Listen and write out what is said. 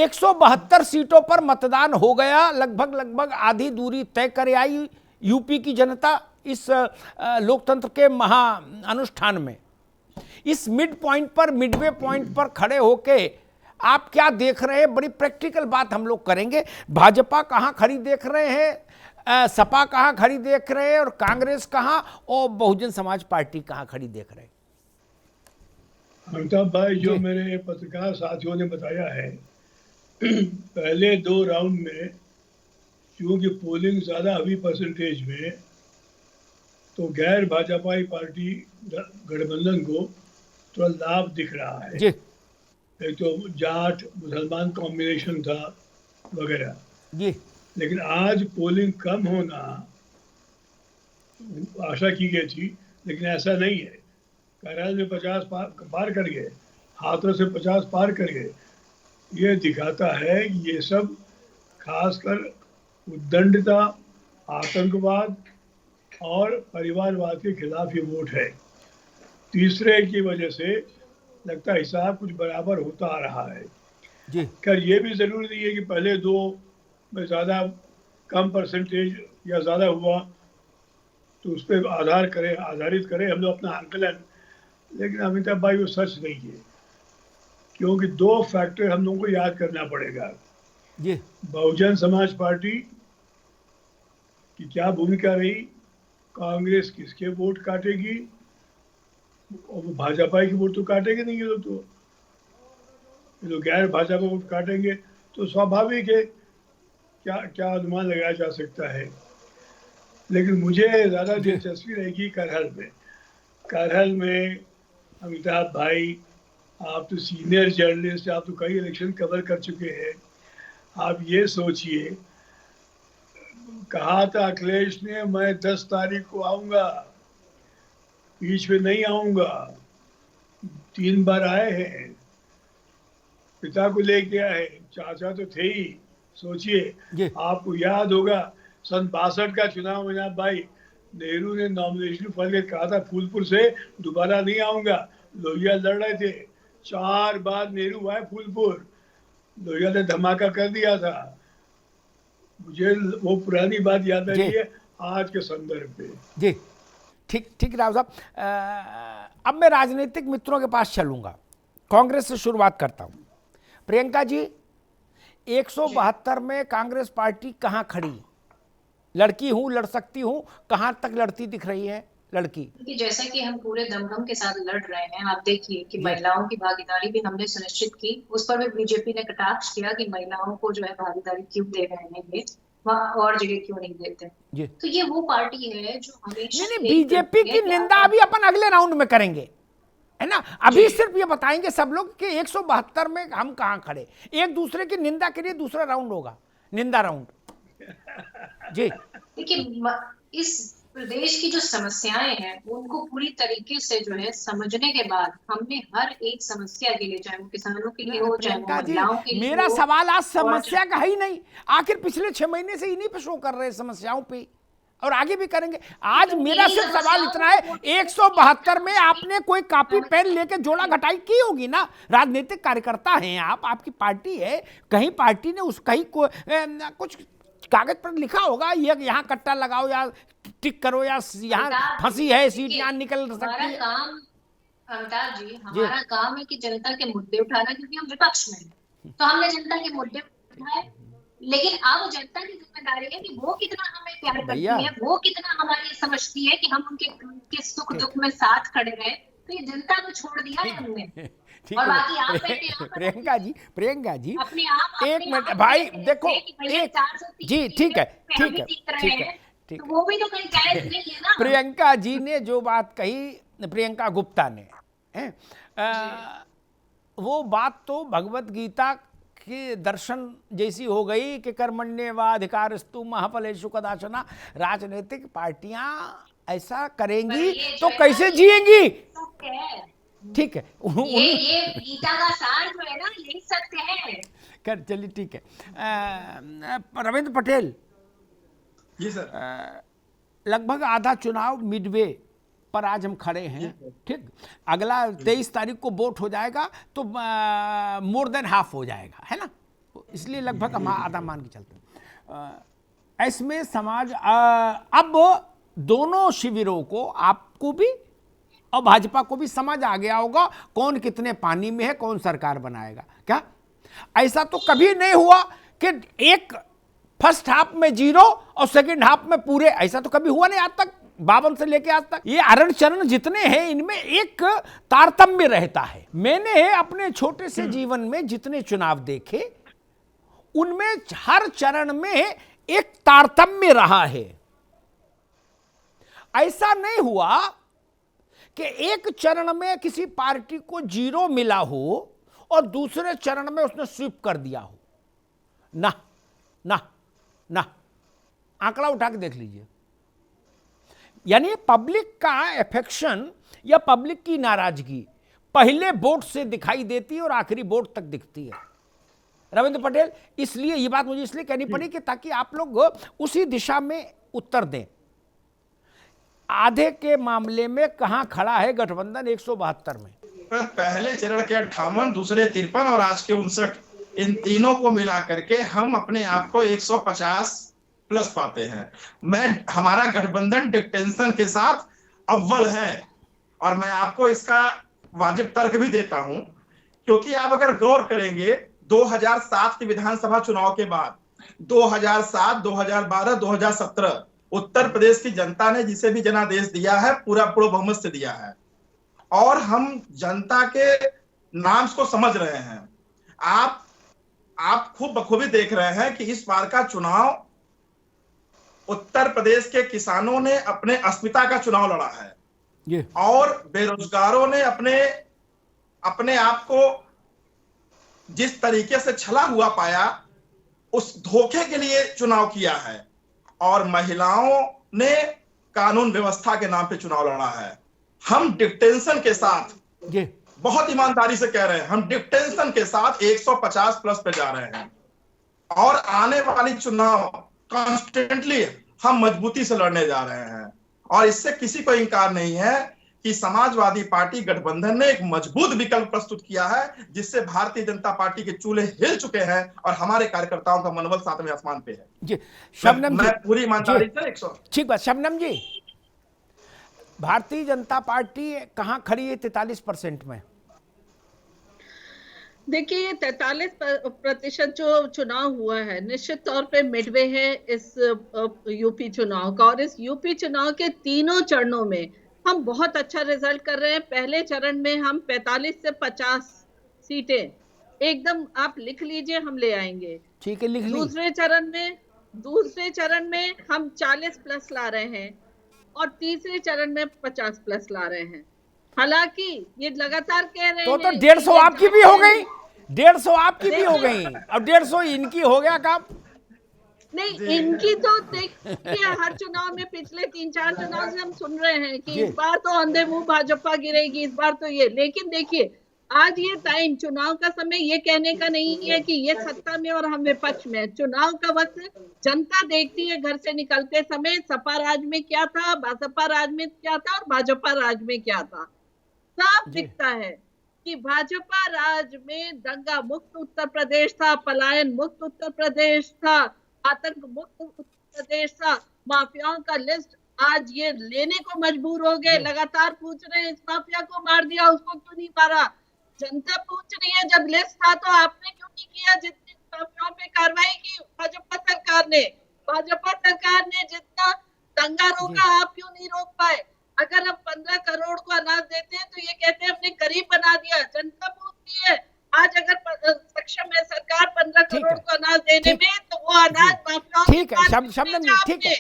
172 सीटों पर मतदान हो गया, लगभग आधी दूरी तय कर आई यूपी की जनता इस लोकतंत्र के महा अनुष्ठान में। इस मिडवे पॉइंट पर खड़े होके आप क्या देख रहे हैं? बड़ी प्रैक्टिकल बात हम लोग करेंगे। भाजपा कहां खड़ी देख रहे हैं, सपा कहां खड़ी देख रहे हैं, और कांग्रेस कहां, और बहुजन समाज पार्टी कहां खड़ी देख रहे हैं? अमिताभ भाई, जो मेरे पत्रकार साथियों ने बताया है, पहले 2 राउंड में क्योंकि पोलिंग ज्यादा हुई परसेंटेज में, तो गैर भाजपाई पार्टी गठबंधन को थोड़ा लाभ दिख रहा है जी एक तो जाट मुसलमान कॉम्बिनेशन था वगैरह जी। लेकिन आज पोलिंग कम होना आशा की गई थी, लेकिन ऐसा नहीं है। करहल में 50 पार कर गए, हाथों से 50 पार कर गए। ये दिखाता है कि ये सब खासकर उद्दंडता, आतंकवाद और परिवारवाद के खिलाफ ये वोट है। तीसरे की वजह से लगता है हिसाब कुछ बराबर होता आ रहा है जी। खैर ये भी ज़रूरी नहीं है कि पहले 2 में ज़्यादा कम परसेंटेज या ज़्यादा हुआ तो उस पर आधारित करें हम लोग अपना आंकलन, लेकिन अमिताभ भाई वो सच नहीं है, क्योंकि 2 फैक्टर हम लोगों को याद करना पड़ेगा। जी। बहुजन समाज पार्टी की क्या भूमिका रही, कांग्रेस किसके वोट काटेगी, और वो भाजपा की वोट तो काटेंगे नहीं। ये लोग गैर भाजपा वोट काटेंगे तो स्वाभाविक है क्या अनुमान लगाया जा सकता है। लेकिन मुझे ज़्यादा दिलचस्पी रहेगी करहल में अमिताभ भाई, आप तो सीनियर जर्नलिस्ट, आप तो कई इलेक्शन कवर कर चुके हैं। आप ये सोचिए, कहा था अखिलेश ने मैं 10 तारीख को आऊँगा, बीच में नहीं आऊँगा। 3 बार आए हैं, पिता को लेके आए, चाचा तो थे ही। सोचिए, आपको याद होगा सन 62 का चुनाव में भाई नेहरू ने नॉमिनेशन फाइल के कहा था फूलपुर से दोबारा नहीं आऊंगा। लोहिया लड़ रहे थे, 4 बार नेहरू आए फूलपुर, लोहिया ने धमाका कर दिया था। मुझे वो पुरानी बात याद आ रही है आज के संदर्भ पे। जी ठीक राव साहब, अब मैं राजनीतिक मित्रों के पास चलूंगा, कांग्रेस से शुरुआत करता हूं। प्रियंका जी, 172 में कांग्रेस पार्टी कहां खड़ी? लड़की हूं, लड़ सकती हूं, कहां तक लड़ती दिख रही है लड़की? कि जैसा कि हम पूरे दमखम के साथ लड़ रहे हैं, आप देखिए कि महिलाओं की भागीदारी भी हमने सुनिश्चित की। उस पर भी बीजेपी ने कटाक्ष किया कि महिलाओं को जो है भागीदारी क्यों दे रहे हैं, ये वहाँ और जगह क्यों नहीं देते। तो ये वो पार्टी है जो हमेशा नहीं, बीजेपी की निंदा अभी अपन अगले राउंड में करेंगे, है ना। अभी सिर्फ ये बताएंगे सब लोग कि 172 में हम कहां खड़े। एक दूसरे की निंदा के लिए दूसरा राउंड होगा, निंदा राउंड। जी देखिए, इस प्रदेश की जो समस्याएं हैं उनको पूरी तरीके से जो है समझने के बाद हमने हर एक समस्या के लिए, चाहे वो किसानों के लिए हो, चाहे वो महिलाओं के लिए, मेरा सवाल आज समस्या का ही नहीं, आखिर पिछले 6 महीने से इन्हीं पे शो कर रहे हैं समस्याओं पे, और आगे भी करेंगे। आज मेरा सिर्फ सवाल इतना है, 172 में आपने कोई कॉपी पेन लेके जोड़ा घटाई की होगी ना। राजनीतिक कार्यकर्ता हैं आप, आपकी पार्टी है, कहीं पार्टी ने कहीं कुछ कागज पर लिखा होगा, ये यहाँ कट्टा लगाओ या टिक करो या यहाँ फंसी है सीट, यहाँ निकल सकती है। अमिताभ जी, हमारा काम है कि जनता के मुद्दे उठाना, क्योंकि हम विपक्ष में हैं, तो हमने जनता के मुद्दे उठाए। लेकिन अब जनता की जिम्मेदारी है कि वो कितना हमें प्यार करती है, वो कितना हमारी समझती है कि हम उनके सुख दुख में साथ खड़े रहे। तो ये जनता को छोड़ दिया है हमने। और बाकी आप प्रियंका जी अपने आप एक मिनट भाई, देखो जी ठीक है तो वो भी तो कहीं जायज नहीं है ना। प्रियंका जी ने जो बात कही, प्रियंका गुप्ता ने, वो बात तो भगवत गीता के दर्शन जैसी हो गई कि कर्मण्येवाधिकारस्तु मा फलेषु कदाचन। राजनीतिक पार्टियां ऐसा करेंगी तो कैसे जिएंगी? ठीक है, ये गीता का सार जो है ना, यही सत्य है। कर चलिए ठीक है। रविंद्र पटेल जी सर, लगभग आधा चुनाव मिडवे पर आज हम खड़े हैं, ठीक। अगला 23 तारीख को वोट हो जाएगा तो मोर देन हाफ हो जाएगा, है ना, इसलिए लगभग हम आधा मान के चलते हैं। इसमें समाज अब दोनों शिविरों को, आपको भी और भाजपा को भी समझ आ गया होगा कौन कितने पानी में है, कौन सरकार बनाएगा। क्या ऐसा तो कभी नहीं हुआ कि एक फर्स्ट हाफ में 0 और सेकंड हाफ में पूरे, ऐसा तो कभी हुआ नहीं आज तक, 52 से लेके आज तक। ये अरण चरण जितने हैं इनमें एक तारतम्य रहता है। मैंने अपने छोटे से जीवन में जितने चुनाव देखे उनमें हर चरण में एक तारतम्य रहा है। ऐसा नहीं हुआ कि एक चरण में किसी पार्टी को 0 मिला हो और दूसरे चरण में उसने स्वीप कर दिया हो। ना ना ना, आंकड़ा उठा के देख लीजिए। यानी पब्लिक का एफेक्शन या पब्लिक की नाराजगी पहले वोट से दिखाई देती है और आखिरी वोट तक दिखती है। रविंद्र पटेल, इसलिए ये बात मुझे इसलिए कहनी पड़ी कि ताकि आप लोग उसी दिशा में उत्तर दें। आधे के मामले में कहां खड़ा है गठबंधन 172 में? पहले चरण के 58, दूसरे 53 और आज के 59, इन तीनों को मिला करके हम अपने आप को 150 प्लस पाते हैं। हमारा गठबंधन डिक्टेंशन के साथ अव्वल है और मैं आपको इसका वाजिब तर्क भी देता हूं, क्योंकि आप अगर गौर करेंगे 2007 के विधानसभा चुनाव के बाद 2007, 2012, 2017 उत्तर प्रदेश की जनता ने जिसे भी जनादेश दिया है पूरा बहुमत से दिया है और हम जनता के नाम को समझ रहे हैं। आप खूब बखूबी देख रहे हैं कि इस बार का चुनाव उत्तर प्रदेश के किसानों ने अपने अस्मिता का चुनाव लड़ा है और बेरोजगारों ने अपने आप को जिस तरीके से छला हुआ पाया उस धोखे के लिए चुनाव किया है और महिलाओं ने कानून व्यवस्था के नाम पे चुनाव लड़ा है। हम डिक्टेंशन के साथ, बहुत ईमानदारी से कह रहे हैं, हम डिक्टेंशन के साथ 150 प्लस पे जा रहे हैं और आने वाली चुनाव कॉन्स्टेंटली हम मजबूती से लड़ने जा रहे हैं और इससे किसी को इंकार नहीं है कि समाजवादी पार्टी गठबंधन ने एक मजबूत विकल्प प्रस्तुत किया है जिससे भारतीय जनता पार्टी के चूल्हे हिल चुके हैं और हमारे कार्यकर्ताओं का मनोबल 7वें आसमान पे है। जी शबनम जी, मैं पूरी ईमानदारी से 100। ठीक बात। शबनम जी, भारतीय जनता पार्टी कहां खड़ी है 43% में? देखिए 43% जो चुनाव हुआ है निश्चित तौर पे मिडवे है इस यूपी चुनाव का और इस यूपी चुनाव के तीनों चरणों में हम बहुत अच्छा रिजल्ट कर रहे हैं। पहले चरण में हम 45 से 50 सीटें एकदम आप लिख लीजिए, हम ले आएंगे। ठीक है, लिख लीजिए। दूसरे चरण में हम 40 प्लस ला रहे हैं और तीसरे चरण में 50 प्लस ला रहे हैं। हालांकि ये लगातार कह रहे हैं तो 150 आपकी भी हो गई, 150 आपकी भी हो गई, अब 150 इनकी हो गया काम। नहीं, इनकी तो देखिए हर चुनाव में पिछले 3-4 चुनाव से हम सुन रहे हैं कि इस बार तो अंधे मुंह भाजपा गिरेगी, इस बार तो ये। लेकिन देखिए आज ये टाइम, चुनाव का समय ये कहने का नहीं है कि ये सत्ता में और हम विपक्ष में। चुनाव का वक्त जनता देखती है घर से निकलते समय सपा राज में क्या था, बसपा राज में क्या था और भाजपा राज में क्या था। साफ दिखता है कि भाजपा राज में दंगा मुक्त उत्तर प्रदेश था, पलायन मुक्त उत्तर प्रदेश था, आतंक मुक्त उत्तर प्रदेश था। माफियाओं का लिस्ट आज ये लेने को मजबूर हो गए। लगातार पूछ रहे हैं इस माफिया को मार दिया, उसको क्यों नहीं मारा। जनता पूछ रही है जब लिस्ट था तो आपने क्यों नहीं किया। जितनी माफियाओं पे कार्रवाई की भाजपा सरकार ने जितना दंगा रोका, आप क्यों नहीं रोक पाए। अगर हम 15 करोड़ को अनाज देते हैं तो ये कहते हैं हमने गरीब बना दिया। जनता पूछती है आज अगर सक्षम है सरकार 15 करोड़ को अनाज देने में तो वो अनाज माफियाओं ठीक है, शबनम जी, ठीक है।